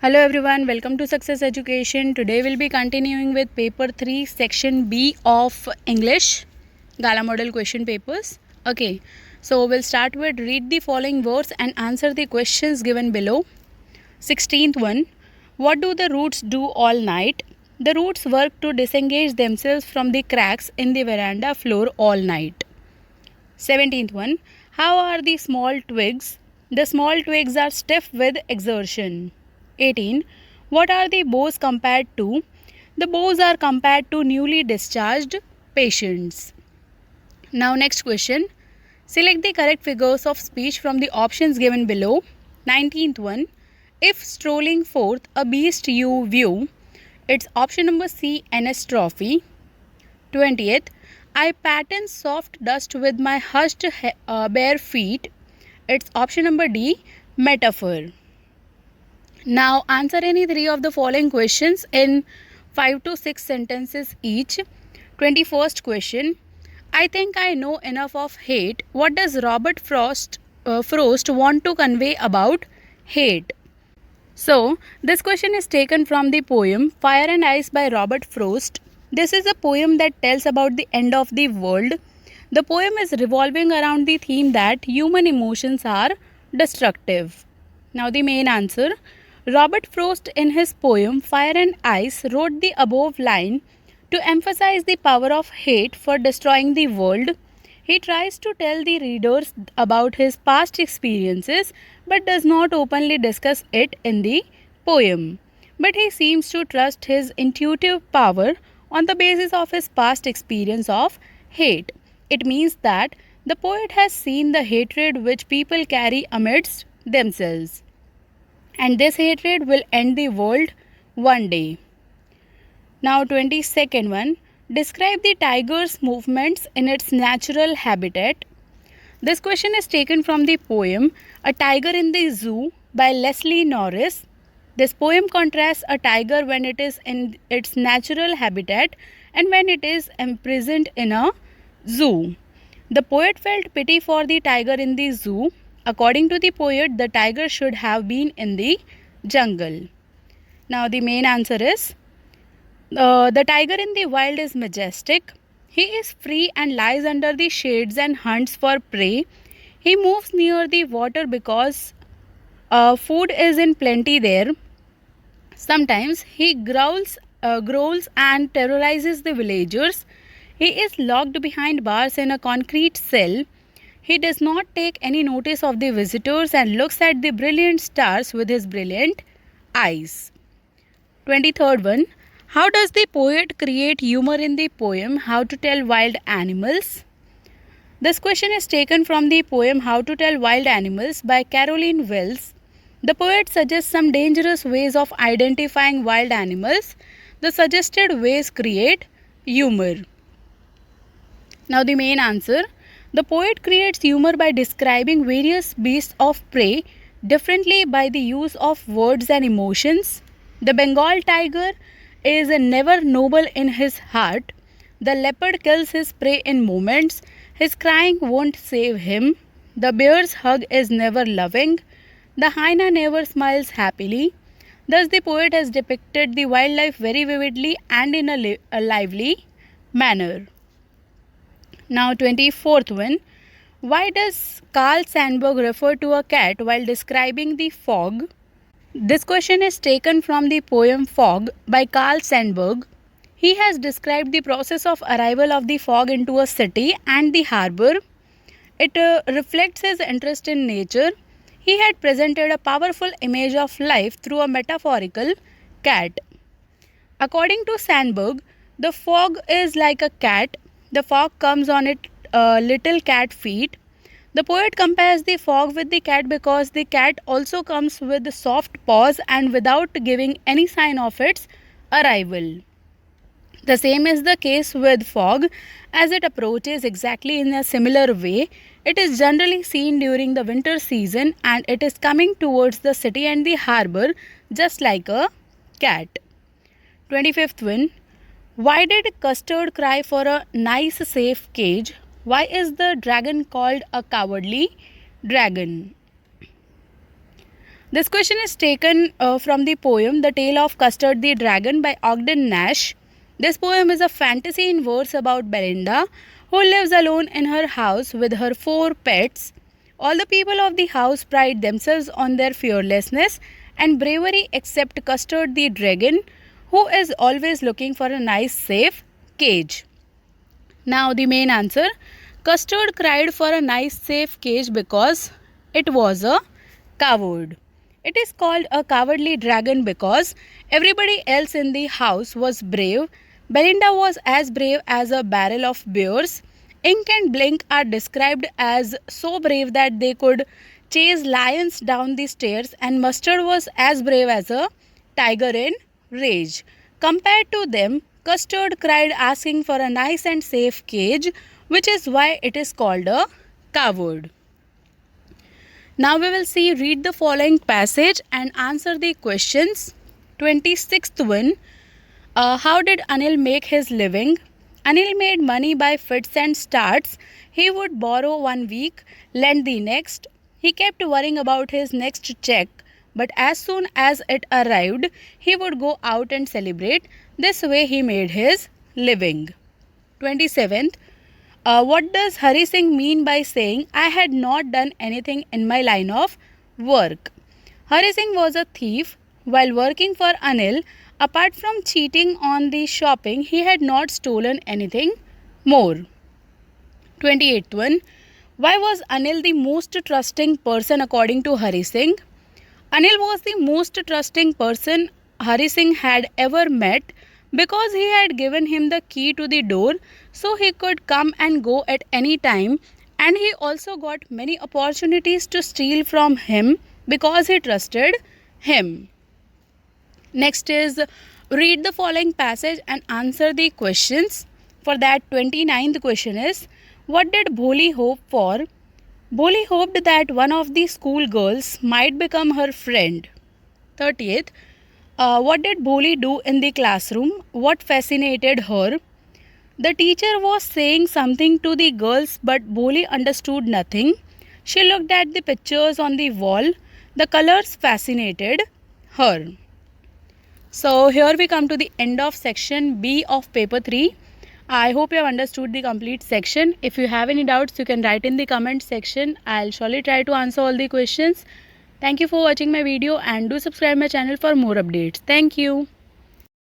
Hello everyone, welcome to Success Education. Today we'll be continuing with paper 3 section B of English, Gala Model Question Papers. Okay, so we'll start with read the following words and answer the questions given below. 16th one, what do the roots do all night? The roots work to disengage themselves from the cracks in the veranda floor all night. 17th one, how are the small twigs? The small twigs are stiff with exertion. 18. What are the bows compared to? The bows are compared to newly discharged patients. Now next question. Select the correct figures of speech from the options given below. 19th one. If strolling forth a beast you view, it's option number C, NS trophy. 20th. I pattern soft dust with my hushed bare feet. It's option number D, metaphor. Now answer any three of the following questions in 5 to 6 sentences each. 21st question. I think I know enough of hate. What does Robert Frost want to convey about hate? So, this question is taken from the poem Fire and Ice by Robert Frost. This is a poem that tells about the end of the world. The poem is revolving around the theme that human emotions are destructive. Now the main answer. Robert Frost in his poem Fire and Ice wrote the above line to emphasize the power of hate for destroying the world. He tries to tell the readers about his past experiences but does not openly discuss it in the poem. But he seems to trust his intuitive power on the basis of his past experience of hate. It means that the poet has seen the hatred which people carry amidst themselves. And this hatred will end the world one day. Now 22nd one. Describe the tiger's movements in its natural habitat. This question is taken from the poem A Tiger in the Zoo by Leslie Norris. This poem contrasts a tiger when it is in its natural habitat and when it is imprisoned in a zoo. The poet felt pity for the tiger in the zoo. According to the poet, the tiger should have been in the jungle. Now the main answer is the tiger in the wild is majestic. He is free and lies under the shades and hunts for prey. He moves near the water because food is in plenty there. Sometimes he growls and terrorizes the villagers. He is locked behind bars in a concrete cell. He does not take any notice of the visitors and looks at the brilliant stars with his brilliant eyes. 23rd one. How does the poet create humor in the poem How to Tell Wild Animals? This question is taken from the poem How to Tell Wild Animals by Caroline Wells. The poet suggests some dangerous ways of identifying wild animals. The suggested ways create humor. Now the main answer. The poet creates humor by describing various beasts of prey differently by the use of words and emotions. The Bengal tiger is never noble in his heart. The leopard kills his prey in moments. His crying won't save him. The bear's hug is never loving. The hyena never smiles happily. Thus the poet has depicted the wildlife very vividly and in a lively manner. Now 24th one. Why does Carl Sandburg refer to a cat while describing the fog? This question is taken from the poem Fog by Carl Sandburg. He has described the process of arrival of the fog into a city and the harbour. It reflects his interest in nature. He had presented a powerful image of life through a metaphorical cat. According to Sandburg, the fog is like a cat. The fog comes on its little cat feet. The poet compares the fog with the cat because the cat also comes with soft paws and without giving any sign of its arrival. The same is the case with fog. As it approaches exactly in a similar way, it is generally seen during the winter season and it is coming towards the city and the harbour just like a cat. 25th one. Why did Custard cry for a nice safe cage? Why is the dragon called a cowardly dragon? This question is taken from the poem The Tale of Custard the Dragon by Ogden Nash. This poem is a fantasy in verse about Belinda, who lives alone in her house with her 4 pets. All the people of the house pride themselves on their fearlessness and bravery except Custard the Dragon, who is always looking for a nice, safe cage. Now the main answer. Custard cried for a nice, safe cage because it was a coward. It is called a cowardly dragon because everybody else in the house was brave. Belinda was as brave as a barrel of bears. Ink and Blink are described as so brave that they could chase lions down the stairs, and Mustard was as brave as a tiger in rage. Compared to them, Custard cried asking for a nice and safe cage, which is why it is called a coward. Now we will see, read the following passage and answer the questions. 26th one. How did Anil make his living? Anil made money by fits and starts. He would borrow 1 week, lend the next. He kept worrying about his next check, but as soon as it arrived, he would go out and celebrate. This way he made his living. 27th. What does Hari Singh mean by saying, I had not done anything in my line of work? Hari Singh was a thief. While working for Anil, apart from cheating on the shopping, he had not stolen anything more. 28th one. Why was Anil the most trusting person according to Hari Singh? Anil was the most trusting person Hari Singh had ever met because he had given him the key to the door so he could come and go at any time, and he also got many opportunities to steal from him because he trusted him. Next is, read the following passage and answer the questions. For that, 29th question is, what did Bholi hope for? Bholi hoped that one of the school girls might become her friend. 30th. What did Bholi do in the classroom? What fascinated her? The teacher was saying something to the girls, but Bholi understood nothing. She looked at the pictures on the wall. The colors fascinated her. So here we come to the end of section B of paper 3. I hope you have understood the complete section. If you have any doubts, you can write in the comment section. I'll surely try to answer all the questions. Thank you for watching my video and do subscribe my channel for more updates. Thank you.